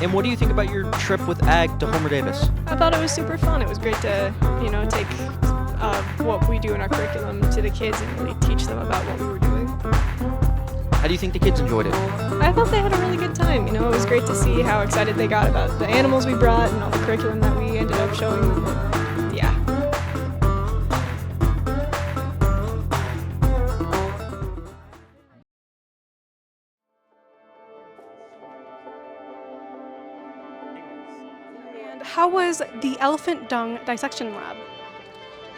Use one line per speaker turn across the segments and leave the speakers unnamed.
And what do you think about your trip with Ag to Homer Davis?
I thought it was super fun. It was great to, take what we do in our curriculum to the kids and really teach them about what we were doing.
How do you think the kids enjoyed it?
I thought they had a really good time. It was great to see how excited they got about the animals we brought and all the curriculum that we ended up showing them. Yeah. And how was the elephant dung dissection lab?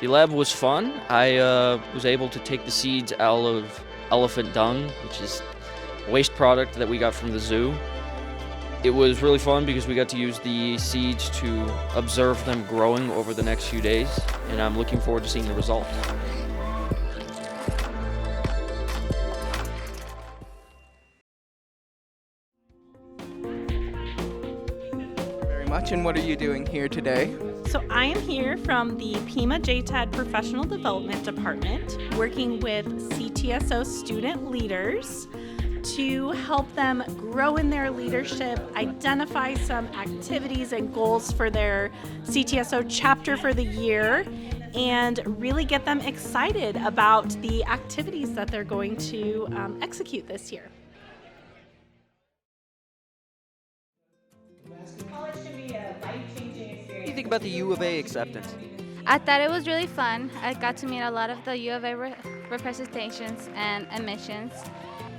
The lab was fun. I was able to take the seeds out of elephant dung, which is a waste product that we got from the zoo. It was really fun because we got to use the seeds to observe them growing over the next few days, and I'm looking forward to seeing the result.
Very much. And what are you doing here today?
So I am here from the Pima JTAD Professional Development Department, working with CTSO student leaders to help them grow in their leadership, identify some activities and goals for their CTSO chapter for the year, and really get them excited about the activities that they're going to execute this year.
College should be a life-changing experience.
What do you think about the U of A acceptance?
I thought it was really fun. I got to meet a lot of the U of A representations and admissions,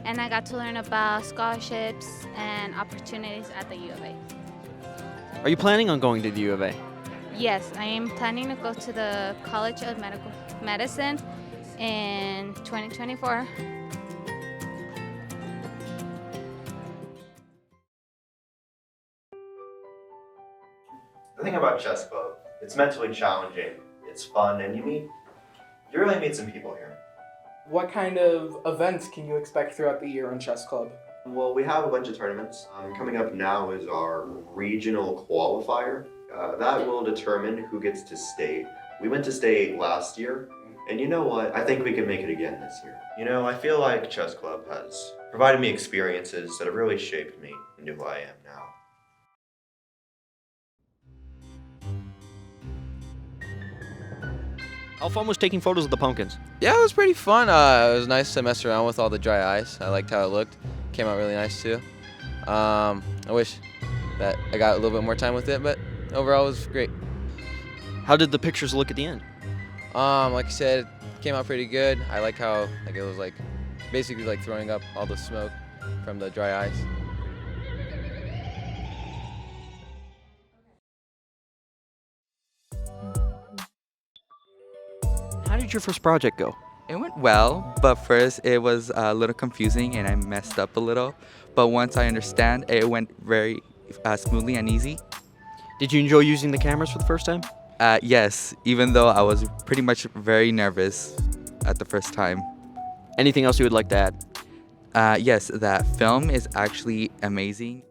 and I got to learn about scholarships and opportunities at the U of A.
Are you planning on going to the U of A?
Yes, I am planning to go to the College of Medicine in 2024.
The thing about chess club, it's mentally challenging, it's fun, and you really meet some people here.
What kind of events can you expect throughout the year on Chess Club?
Well, we have a bunch of tournaments. Coming up now is our regional qualifier. That will determine who gets to state. We went to state last year, and you know what? I think we can make it again this year. I feel like chess club has provided me experiences that have really shaped me into who I am now.
How fun was taking photos of the pumpkins?
Yeah, it was pretty fun. It was nice to mess around with all the dry ice. I liked how it looked. Came out really nice too. I wish that I got a little bit more time with it, but overall it was great.
How did the pictures look at the end?
Like I said, it came out pretty good. I like how it was basically throwing up all the smoke from the dry ice.
How did your first project go?
It went well, but first it was a little confusing and I messed up a little. But once I understand, it went very smoothly and easy.
Did you enjoy using the cameras for the first time?
Yes, even though I was pretty much very nervous at the first time.
Anything else you would like to add?
Yes, that film is actually amazing.